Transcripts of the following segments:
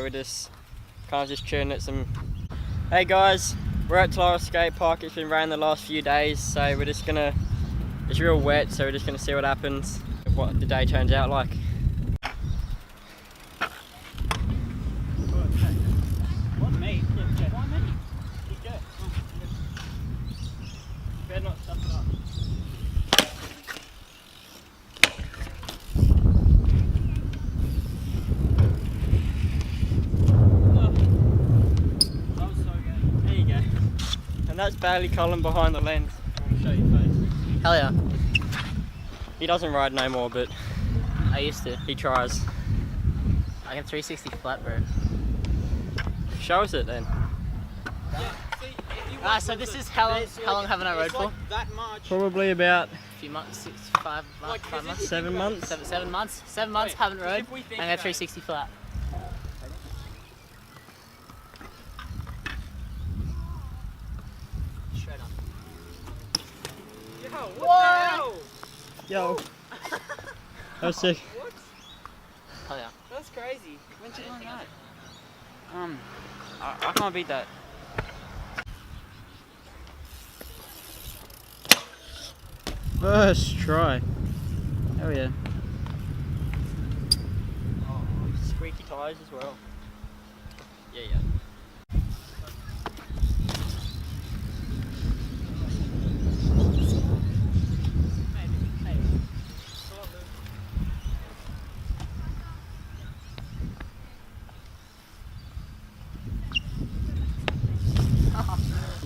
We're just kind of just chilling at some... Hey guys, we're at Talara Skate Park. It's been raining the last few days, so we're just gonna... It's real wet, so we're just gonna see what happens, what the day turns out like. What me? Yeah, why me? You go. You better not stuff it up. That's Bailey Cullen behind the lens. I want to show your face. Hell yeah. He doesn't ride no more, but I used to. he tries. I can 360 flat, bro. Show us it then. Yeah, so this is how long haven't I rode for? That much. Probably about A few months, 5 months. 7 months. 7 months. 7 months haven't rode. I'm gonna 360 flat. Straight on. Yo, what the hell? Yo. That was sick. What? Hell yeah. That's crazy. When'd you learn that? I can't beat that. First try. Hell yeah. Oh, squeaky tyres as well. Yeah, yeah.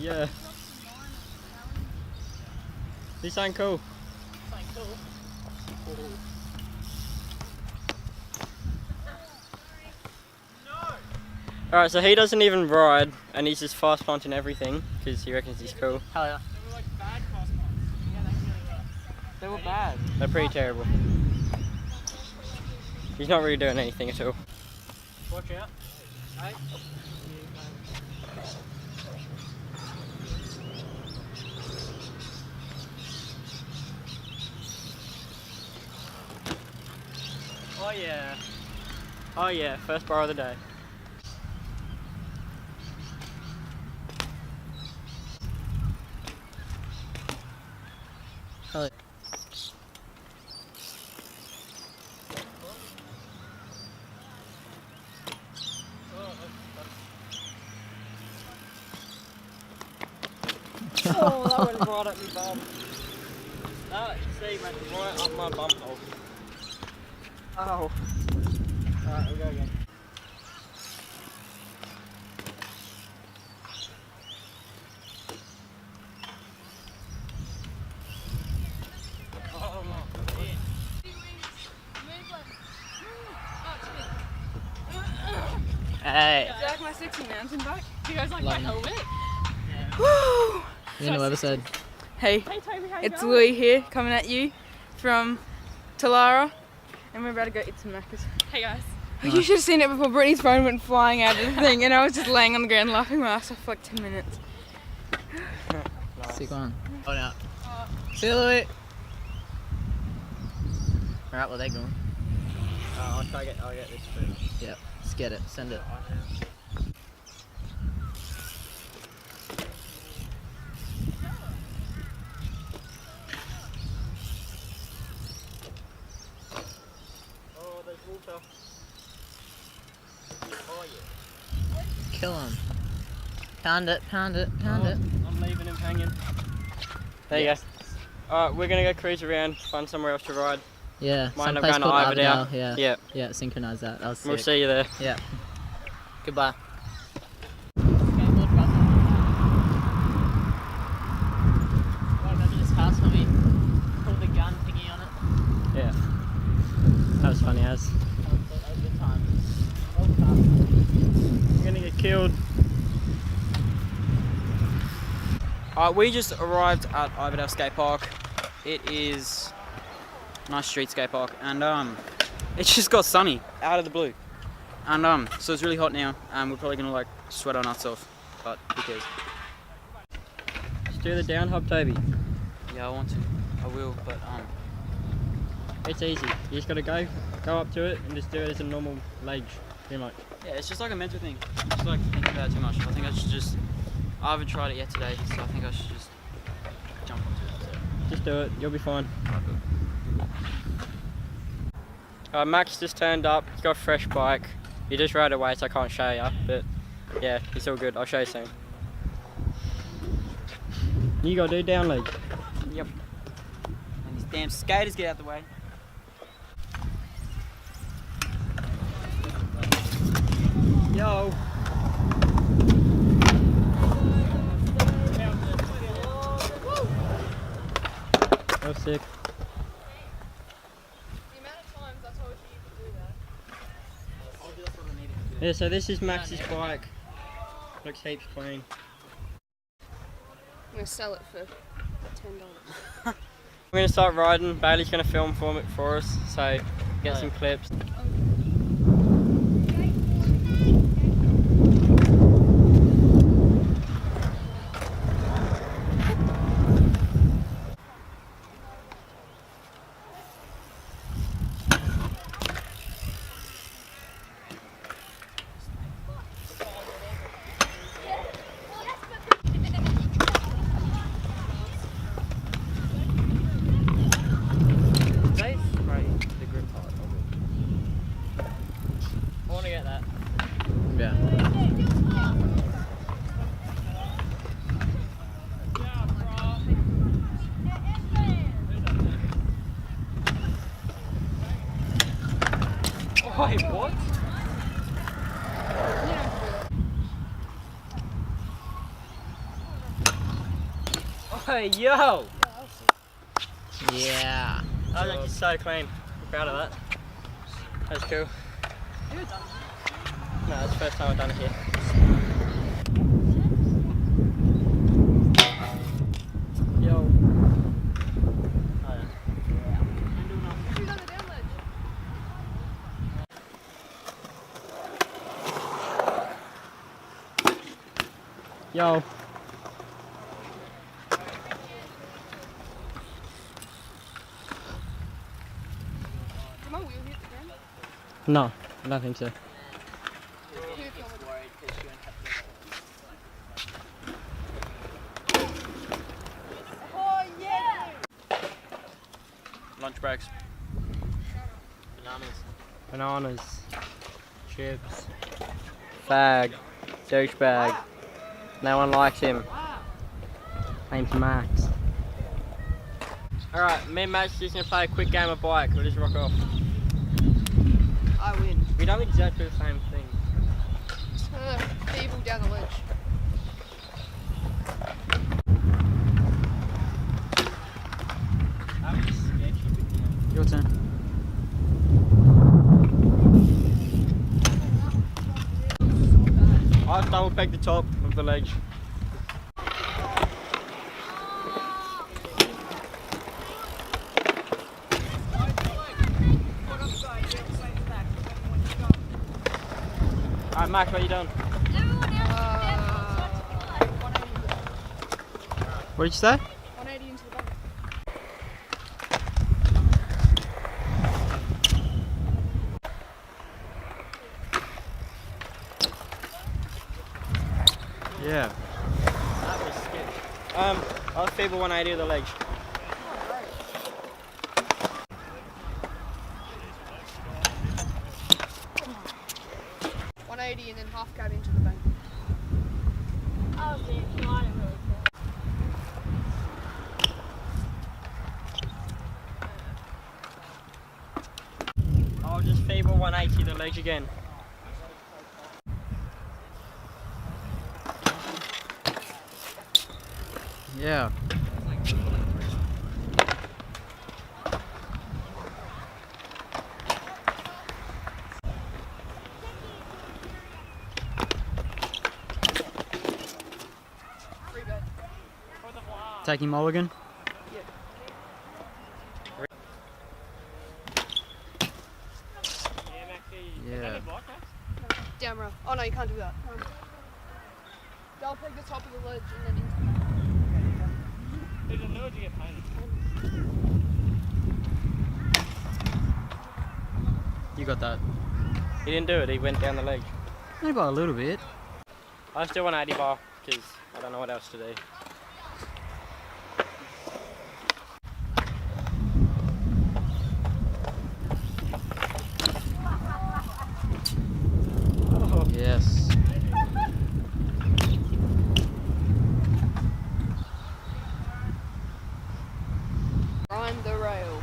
Yeah. These sound cool. Alright, so he doesn't even ride and he's just fast planting everything because he reckons he's cool. Hell yeah. They were like bad fast ones. Yeah, they were bad. They're pretty terrible. He's not really doing anything at all. Watch out. Hey. Oh yeah. Oh yeah, first bar of the day. Hell yeah. Oh, that went right up my bum. That, see, went right up my bum hole. Oh. Alright, we'll go again. Oh my god. Hey. Is that like my sexy mountain bike? Do you guys like my helmet? Woo! You're in the Webisode. Hey, Hey Toby, how you it's going? Louis here, coming at you from Talara, and we're about to go eat some Macca's. Hey guys. You should have seen it before Brittany's phone went flying out of the thing, and I was just laying on the ground laughing my ass off for like 10 minutes. Nice. Sick one. Oh no. See you, Louis. Alright, well they're going. I'll get this food. Yep. Let's get it. Send it. Oh, there's water. Oh yeah. Kill him. Pound it, pound it, pound it. I'm leaving him hanging. There you go. Alright, we're gonna go cruise around, find somewhere else to ride. Yeah, Might end up someplace going to called Iverdale. Iverdale. Yeah. Yeah. Yeah, synchronize that. That was sick. We'll see you there. Yeah. Goodbye. Yeah. That was funny as. You're gonna get killed. We just arrived at Iverdale Skate Park. It is a nice street skate park, and it just got sunny out of the blue, and so it's really hot now, and we're probably gonna like sweat our nuts off, but who cares? Just do the down hop, Toby. Yeah, I want to. I will, but It's easy. You just gotta go up to it and just do it as a normal ledge. Pretty much. Yeah, it's just like a mental thing. Just like thinking about it too much. I think I should just. I haven't tried it yet today, so I think I should just jump onto it. So. Just do it. You'll be fine. Alright, good. Max just turned up. He's got a fresh bike. He just rode away, so I can't show you. But yeah, it's all good. I'll show you soon. You gotta do down leg. Yep. And these damn skaters get out the way. Yo. That was sick. The amount of times I told you you could do that. Yeah, so this is Max's bike. Looks heaps clean. I'm gonna sell it for $10. We're gonna start riding. Bailey's gonna film for us, so get some clips. I want to get that. Yeah. Wait, what? Hey, yo! Yeah. That was actually so clean. I'm proud of that. That's cool. No, that's the first time I've done it here. Yo. Oh, yeah. Yo. Did my wheel hit the ground? No, I don't think so. Oh yeah! Lunch breaks. Bananas. Chips. Fag. Douchebag. No one likes him. Name's Max. Alright, me and Max just gonna play a quick game of bike. We'll just rock off. I win. We done exactly the same thing. Feeble down the ledge. Your turn. I've double pegged the top of the ledge. Alright, Max, what you done? What did you say? 180 into the bank. Yeah. That was sketch. I was feeble 180 of the ledge. And then half cab into the bank. Oh, so you got it really quick. I'll just feeble 180 the ledge again. Yeah. Taking mulligan? Yeah. Damn rough. Oh no, you can't do that. They'll peg the top of the ledge and then into the There's a node to get painted. You got that. He didn't do it, he went down the ledge. Only by a little bit. I still want 80 bar because I don't know what else to do. Oh. Yes. Grind the rail.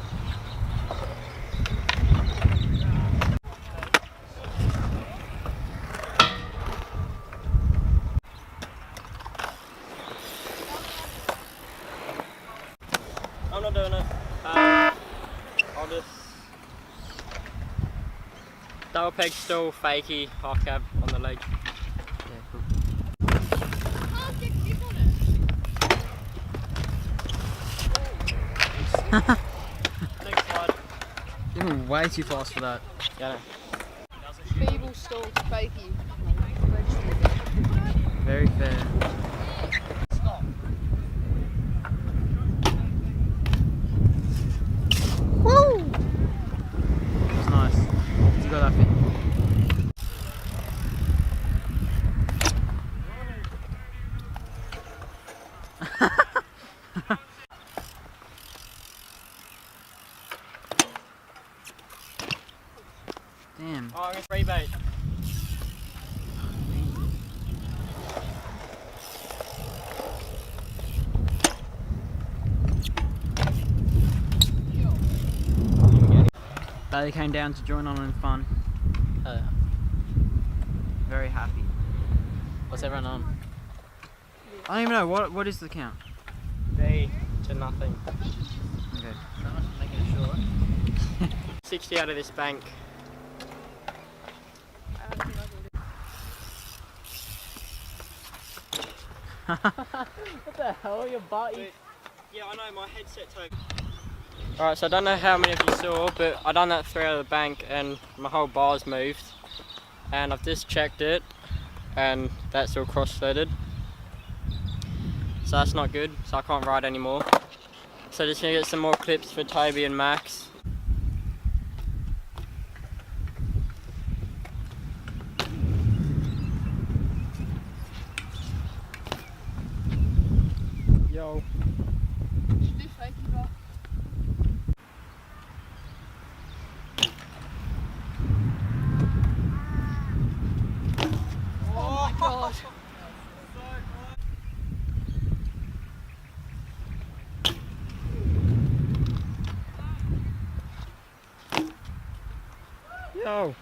I'm not doing it. I'll just double peg stool, fakie, half cab on the leg. Yeah, cool. Oh, get on it. Next slide. You're moving way too fast for that. Yeah, no. Feeble stall to fakie. Very fair. Woo! It's nice. You got that fit. Damn. Oh, I'm gonna free bait. Bailey came down to join on in fun. Very happy. What's everyone on? I don't even know, what is the count? B to nothing. Okay. 60 out of this bank. What the hell? Your butt. Yeah, I know, my headset took. Alright, so I don't know how many of you saw, but I done that 3 out of the bank and my whole bar's moved. And I've just checked it and that's all cross-threaded. So that's not good, so I can't ride anymore. So just gonna get some more clips for Toby and Max. Yo. Should do fakie bar. Oh my god. Yo.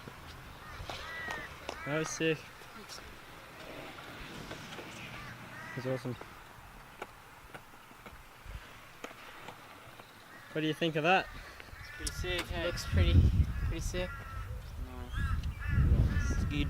That was sick. That was awesome. What do you think of that? Pretty sick, hey? Looks pretty sick. Nice. It's good.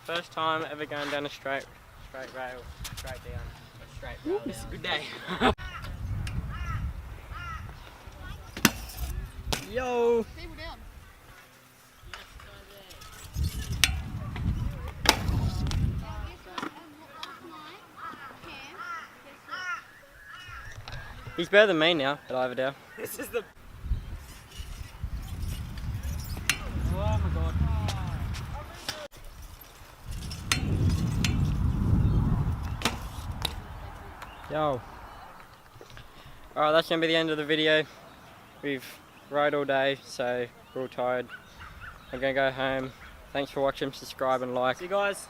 First time ever going down a straight rail, straight down, a straight rail down. It's a good day. Yo! People down. He's better than me now at Iverdale. This is the... Oh my god. Yo. Alright, that's going to be the end of the video. We've rode all day, so we're all tired. I'm going to go home. Thanks for watching, subscribe and like. See you guys.